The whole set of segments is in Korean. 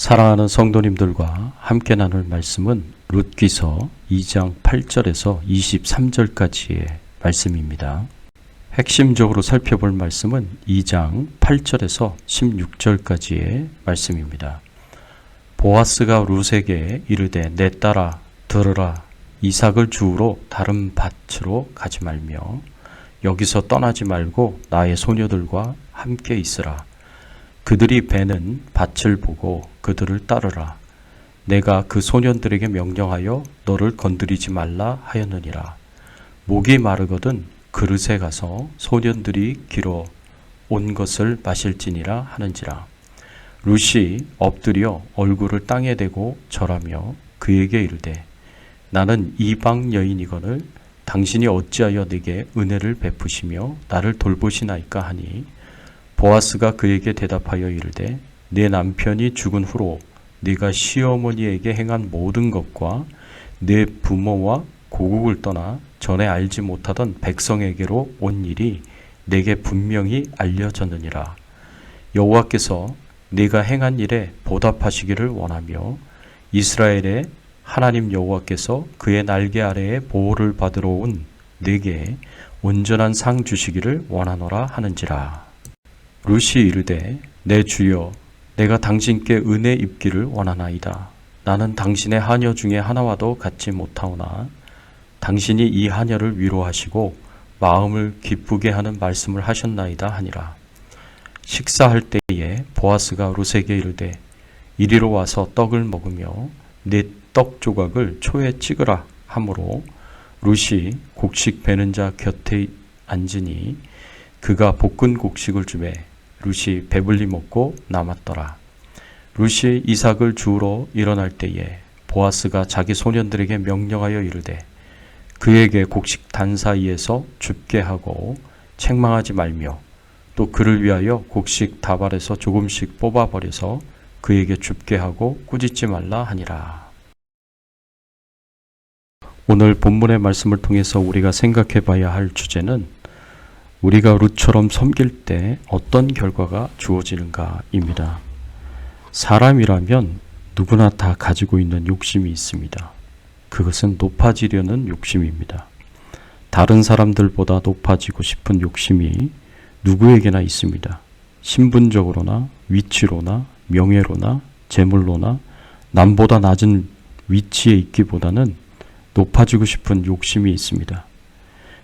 사랑하는 성도님들과 함께 나눌 말씀은 룻기서 2장 8절에서 23절까지의 말씀입니다. 핵심적으로 살펴볼 말씀은 2장 8절에서 16절까지의 말씀입니다. 보아스가 룻에게 이르되 내 딸아 들으라, 이삭을 주우러 다른 밭으로 가지 말며 여기서 떠나지 말고 나의 소녀들과 함께 있으라. 그들이 베는 밭을 보고 그들을 따르라. 내가 그 소년들에게 명령하여 너를 건드리지 말라 하였느니라. 목이 마르거든 그릇에 가서 소년들이 길어 온 것을 마실지니라 하는지라. 룻이 엎드려 얼굴을 땅에 대고 절하며 그에게 이르되 나는 이방 여인이거늘 당신이 어찌하여 내게 은혜를 베푸시며 나를 돌보시나이까 하니 보아스가 그에게 대답하여 이르되 내 남편이 죽은 후로 네가 시어머니에게 행한 모든 것과 내 부모와 고국을 떠나 전에 알지 못하던 백성에게로 온 일이 내게 분명히 알려졌느니라. 여호와께서 네가 행한 일에 보답하시기를 원하며 이스라엘의 하나님 여호와께서 그의 날개 아래에 보호를 받으러 온 네게 온전한 상 주시기를 원하노라 하는지라. 룻이 이르되 내 주여 내가 당신께 은혜 입기를 원하나이다. 나는 당신의 하녀 중에 하나와도 같지 못하오나 당신이 이 하녀를 위로하시고 마음을 기쁘게 하는 말씀을 하셨나이다 하니라. 식사할 때에 보아스가 룻에게 이르되 이리로 와서 떡을 먹으며 내 떡 조각을 초에 찍으라 하므로 룻이 곡식 베는 자 곁에 앉으니 그가 볶은 곡식을 주매 룻이 배불리 먹고 남았더라. 룻이 이삭을 주우러 일어날 때에 보아스가 자기 소년들에게 명령하여 이르되 그에게 곡식 단 사이에서 줍게 하고 책망하지 말며 또 그를 위하여 곡식 다발에서 조금씩 뽑아버려서 그에게 줍게 하고 꾸짖지 말라 하니라. 오늘 본문의 말씀을 통해서 우리가 생각해 봐야 할 주제는 우리가 룻처럼 섬길 때 어떤 결과가 주어지는가입니다. 사람이라면 누구나 다 가지고 있는 욕심이 있습니다. 그것은 높아지려는 욕심입니다. 다른 사람들보다 높아지고 싶은 욕심이 누구에게나 있습니다. 신분적으로나 위치로나 명예로나 재물로나 남보다 낮은 위치에 있기보다는 높아지고 싶은 욕심이 있습니다.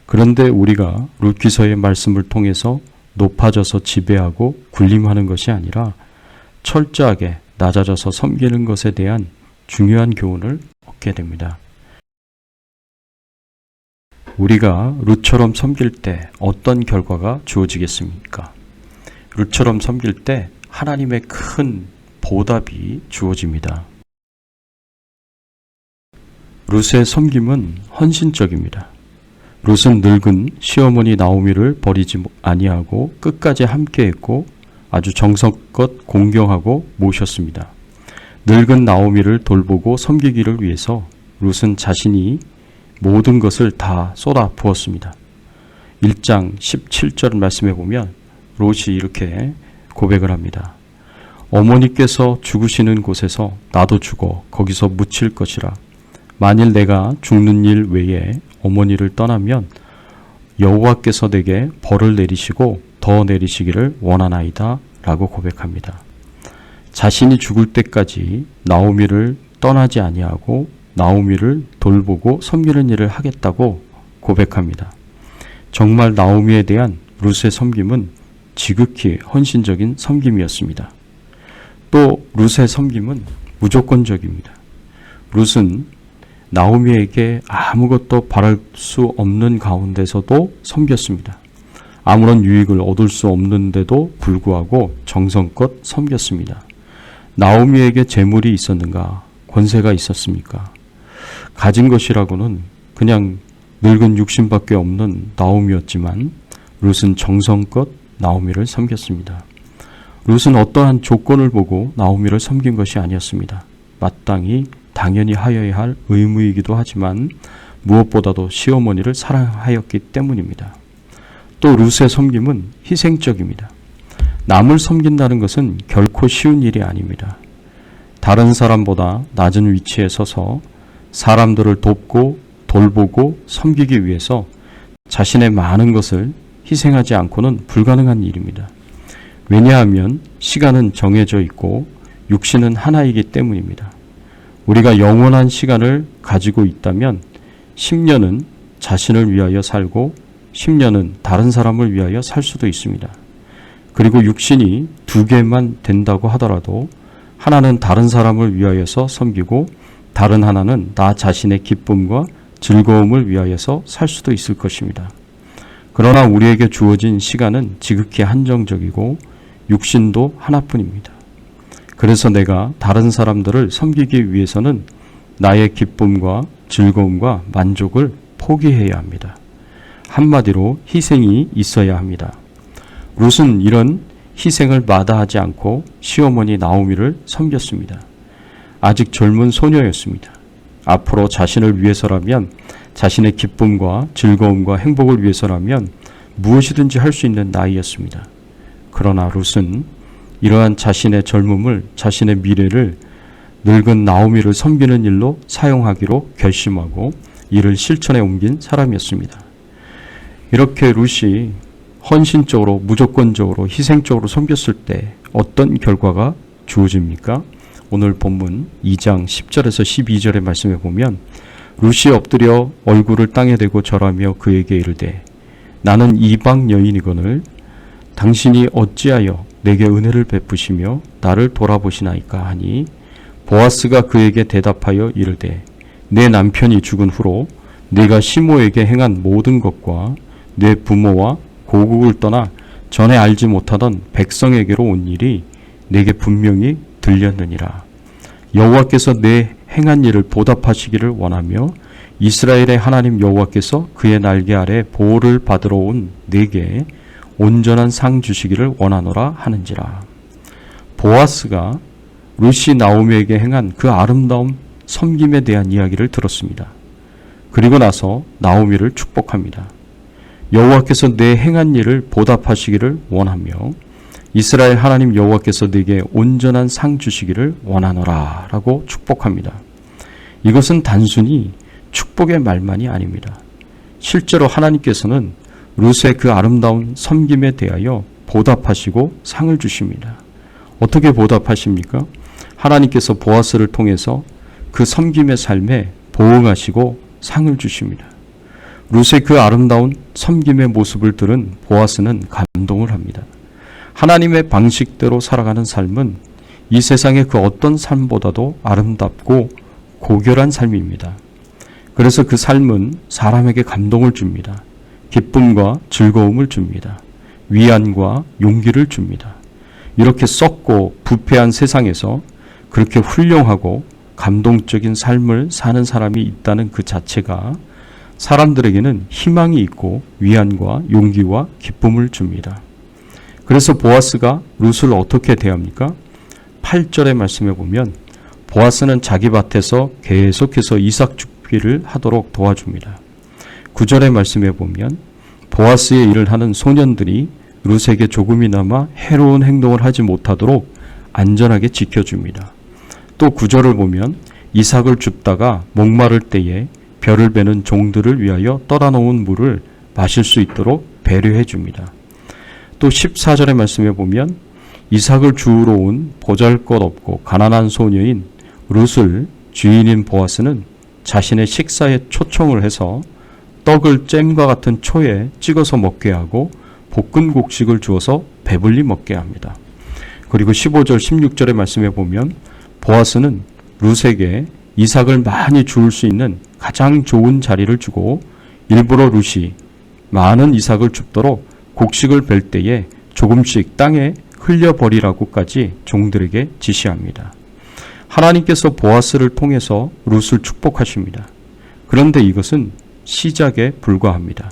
그런데 우리가 룻기서의 말씀을 통해서 높아져서 지배하고 군림하는 것이 아니라 철저하게 낮아져서 섬기는 것에 대한 중요한 교훈을 얻게 됩니다. 우리가 룻처럼 섬길 때 어떤 결과가 주어지겠습니까? 룻처럼 섬길 때 하나님의 큰 보답이 주어집니다. 룻의 섬김은 헌신적입니다. 룻은 늙은 시어머니 나오미를 버리지 아니하고 끝까지 함께했고 아주 정성껏 공경하고 모셨습니다. 늙은 나오미를 돌보고 섬기기를 위해서 룻은 자신이 모든 것을 다 쏟아 부었습니다. 1장 17절 말씀에 보면 룻이 이렇게 고백을 합니다. 어머니께서 죽으시는 곳에서 나도 죽어 거기서 묻힐 것이라. 만일 내가 죽는 일 외에 어머니를 떠나면 여호와께서 내게 벌을 내리시고 더 내리시기를 원하나이다 라고 고백합니다. 자신이 죽을 때까지 나오미를 떠나지 아니하고 나오미를 돌보고 섬기는 일을 하겠다고 고백합니다. 정말 나오미에 대한 룻의 섬김은 지극히 헌신적인 섬김이었습니다. 또 룻의 섬김은 무조건적입니다. 룻은 나오미에게 아무것도 바랄 수 없는 가운데서도 섬겼습니다. 아무런 유익을 얻을 수 없는데도 불구하고 정성껏 섬겼습니다. 나오미에게 재물이 있었는가? 권세가 있었습니까? 가진 것이라고는 그냥 늙은 육신밖에 없는 나오미였지만 룻은 정성껏 나오미를 섬겼습니다. 룻은 어떠한 조건을 보고 나오미를 섬긴 것이 아니었습니다. 마땅히 당연히 하여야 할 의무이기도 하지만 무엇보다도 시어머니를 사랑하였기 때문입니다. 또 룻의 섬김은 희생적입니다. 남을 섬긴다는 것은 결코 쉬운 일이 아닙니다. 다른 사람보다 낮은 위치에 서서 사람들을 돕고 돌보고 섬기기 위해서 자신의 많은 것을 희생하지 않고는 불가능한 일입니다. 왜냐하면 시간은 정해져 있고 육신은 하나이기 때문입니다. 우리가 영원한 시간을 가지고 있다면 10년은 자신을 위하여 살고 10년은 다른 사람을 위하여 살 수도 있습니다. 그리고 육신이 2개만 된다고 하더라도 하나는 다른 사람을 위하여서 섬기고 다른 하나는 나 자신의 기쁨과 즐거움을 위하여서 살 수도 있을 것입니다. 그러나 우리에게 주어진 시간은 지극히 한정적이고 육신도 하나뿐입니다. 그래서 내가 다른 사람들을 섬기기 위해서는 나의 기쁨과 즐거움과 만족을 포기해야 합니다. 한마디로 희생이 있어야 합니다. 룻은 이런 희생을 마다하지 않고 시어머니 나오미를 섬겼습니다. 아직 젊은 소녀였습니다. 앞으로 자신을 위해서라면, 자신의 기쁨과 즐거움과 행복을 위해서라면 무엇이든지 할 수 있는 나이였습니다. 그러나 룻은 이러한 자신의 젊음을, 자신의 미래를 늙은 나오미를 섬기는 일로 사용하기로 결심하고 이를 실천에 옮긴 사람이었습니다. 이렇게 룻이 헌신적으로, 무조건적으로, 희생적으로 섬겼을 때 어떤 결과가 주어집니까? 오늘 본문 2장 10절에서 12절의 말씀에 보면 룻이 엎드려 얼굴을 땅에 대고 절하며 그에게 이르되 나는 이방 여인이거늘 당신이 어찌하여 내게 은혜를 베푸시며 나를 돌아보시나이까 하니 보아스가 그에게 대답하여 이르되 내 남편이 죽은 후로 네가 시모에게 행한 모든 것과 내 부모와 고국을 떠나 전에 알지 못하던 백성에게로 온 일이 내게 분명히 들렸느니라. 여호와께서 내 행한 일을 보답하시기를 원하며 이스라엘의 하나님 여호와께서 그의 날개 아래 보호를 받으러 온 내게 온전한 상 주시기를 원하노라 하는지라. 보아스가 룻이 나오미에게 행한 그 아름다운 섬김에 대한 이야기를 들었습니다. 그리고 나서 나오미를 축복합니다. 여호와께서 내 행한 일을 보답하시기를 원하며 이스라엘 하나님 여호와께서 네게 온전한 상 주시기를 원하노라 라고 축복합니다. 이것은 단순히 축복의 말만이 아닙니다. 실제로 하나님께서는 룻의 그 아름다운 섬김에 대하여 보답하시고 상을 주십니다. 어떻게 보답하십니까? 하나님께서 보아스를 통해서 그 섬김의 삶에 보응하시고 상을 주십니다. 룻의 그 아름다운 섬김의 모습을 들은 보아스는 감동을 합니다. 하나님의 방식대로 살아가는 삶은 이 세상의 그 어떤 삶보다도 아름답고 고결한 삶입니다. 그래서 그 삶은 사람에게 감동을 줍니다. 기쁨과 즐거움을 줍니다. 위안과 용기를 줍니다. 이렇게 썩고 부패한 세상에서 그렇게 훌륭하고 감동적인 삶을 사는 사람이 있다는 그 자체가 사람들에게는 희망이 있고 위안과 용기와 기쁨을 줍니다. 그래서 보아스가 룻을 어떻게 대합니까? 8절의 말씀에 보면 보아스는 자기 밭에서 계속해서 이삭 죽기를 하도록 도와줍니다. 9절의 말씀에 보면 보아스의 일을 하는 소년들이 룻에게 조금이나마 해로운 행동을 하지 못하도록 안전하게 지켜줍니다. 또 9절을 보면 이삭을 줍다가 목마를 때에 벼를 베는 종들을 위하여 떠다 놓은 물을 마실 수 있도록 배려해 줍니다. 또 14절의 말씀에 보면 이삭을 주우러 온 보잘것없고 가난한 소녀인 룻을 주인인 보아스는 자신의 식사에 초청을 해서 떡을 잼과 같은 초에 찍어서 먹게 하고 볶은 곡식을 주어서 배불리 먹게 합니다. 그리고 15절 16절의 말씀에 보면 보아스는 룻에게 이삭을 많이 주울 수 있는 가장 좋은 자리를 주고 일부러 룻이 많은 이삭을 줍도록 곡식을 벨 때에 조금씩 땅에 흘려버리라고까지 종들에게 지시합니다. 하나님께서 보아스를 통해서 룻을 축복하십니다. 그런데 이것은 시작에 불과합니다.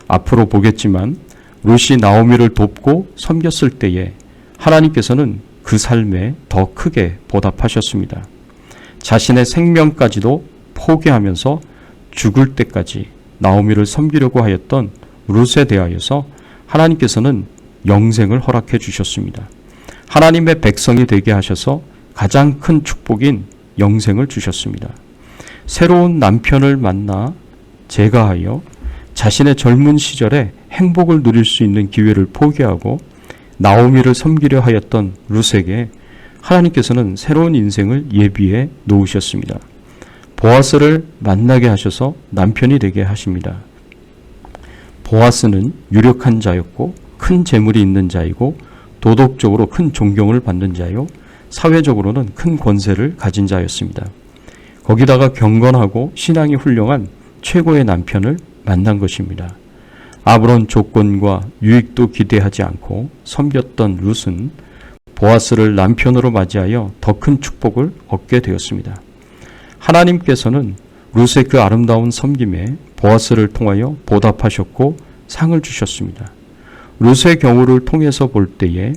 앞으로 보겠지만 룻이 나오미를 돕고 섬겼을 때에 하나님께서는 그 삶에 더 크게 보답하셨습니다. 자신의 생명까지도 포기하면서 죽을 때까지 나오미를 섬기려고 하였던 룻에 대하여서 하나님께서는 영생을 허락해 주셨습니다. 하나님의 백성이 되게 하셔서 가장 큰 축복인 영생을 주셨습니다. 새로운 남편을 만나 제가하여 자신의 젊은 시절에 행복을 누릴 수 있는 기회를 포기하고 나오미를 섬기려 하였던 룻에게 하나님께서는 새로운 인생을 예비해 놓으셨습니다. 보아스를 만나게 하셔서 남편이 되게 하십니다. 보아스는 유력한 자였고 큰 재물이 있는 자이고 도덕적으로 큰 존경을 받는 자요 사회적으로는 큰 권세를 가진 자였습니다. 거기다가 경건하고 신앙이 훌륭한 최고의 남편을 만난 것입니다. 아무런 조건과 유익도 기대하지 않고 섬겼던 룻은 보아스를 남편으로 맞이하여 더 큰 축복을 얻게 되었습니다. 하나님께서는 룻의 그 아름다운 섬김에 보아스를 통하여 보답하셨고 상을 주셨습니다. 룻의 경우를 통해서 볼 때에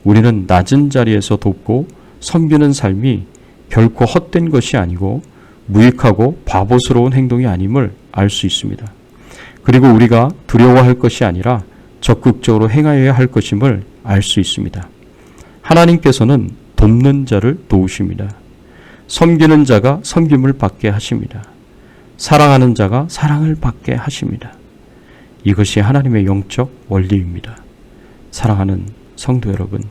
우리는 낮은 자리에서 돕고 섬기는 삶이 결코 헛된 것이 아니고 무익하고 바보스러운 행동이 아님을 알 수 있습니다. 그리고 우리가 두려워할 것이 아니라 적극적으로 행하여야 할 것임을 알 수 있습니다. 하나님께서는 돕는 자를 도우십니다. 섬기는 자가 섬김을 받게 하십니다. 사랑하는 자가 사랑을 받게 하십니다. 이것이 하나님의 영적 원리입니다. 사랑하는 성도 여러분,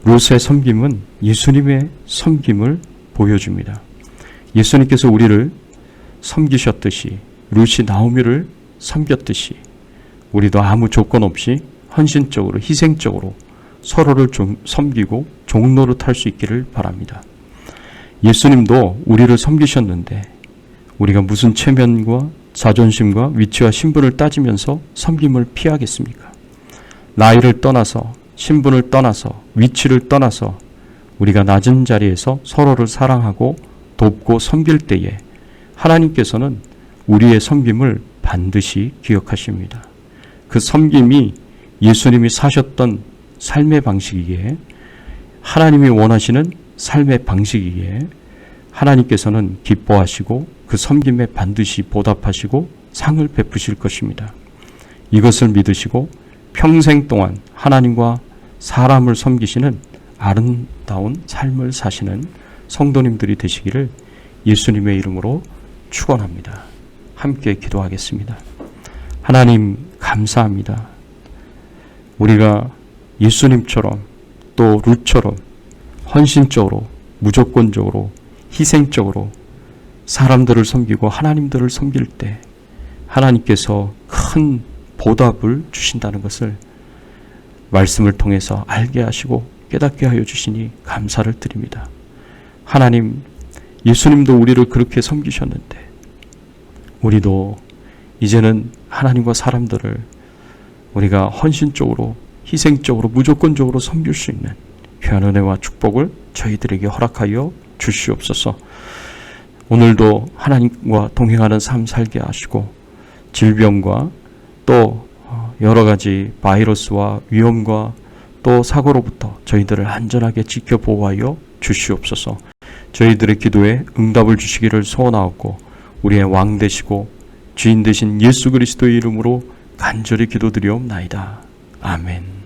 룻의 섬김은 예수님의 섬김을 보여줍니다. 예수님께서 우리를 섬기셨듯이 룻이 나오미를 섬겼듯이 우리도 아무 조건 없이 헌신적으로 희생적으로 서로를 섬기고 종노릇할 수 있기를 바랍니다. 예수님도 우리를 섬기셨는데 우리가 무슨 체면과 자존심과 위치와 신분을 따지면서 섬김을 피하겠습니까? 나이를 떠나서 신분을 떠나서 위치를 떠나서 우리가 낮은 자리에서 서로를 사랑하고 돕고 섬길 때에 하나님께서는 우리의 섬김을 반드시 기억하십니다. 그 섬김이 예수님이 사셨던 삶의 방식이기에 하나님이 원하시는 삶의 방식이기에 하나님께서는 기뻐하시고 그 섬김에 반드시 보답하시고 상을 베푸실 것입니다. 이것을 믿으시고 평생 동안 하나님과 사람을 섬기시는 아름다운 삶을 사시는 성도님들이 되시기를 예수님의 이름으로 축원합니다. 함께 기도하겠습니다. 하나님 감사합니다. 우리가 예수님처럼 또 룻처럼 헌신적으로 무조건적으로 희생적으로 사람들을 섬기고 하나님들을 섬길 때 하나님께서 큰 보답을 주신다는 것을 말씀을 통해서 알게 하시고 깨닫게 하여 주시니 감사를 드립니다. 하나님, 예수님도 우리를 그렇게 섬기셨는데 우리도 이제는 하나님과 사람들을 우리가 헌신적으로 희생적으로 무조건적으로 섬길 수 있는 귀한 은혜와 축복을 저희들에게 허락하여 주시옵소서. 오늘도 하나님과 동행하는 삶 살게 하시고 질병과 또 여러 가지 바이러스와 위험과 또 사고로부터 저희들을 안전하게 지켜 보호하여 주시옵소서. 저희들의 기도에 응답을 주시기를 소원하옵고 우리의 왕 되시고 주인 되신 예수 그리스도의 이름으로 간절히 기도드리옵나이다. 아멘.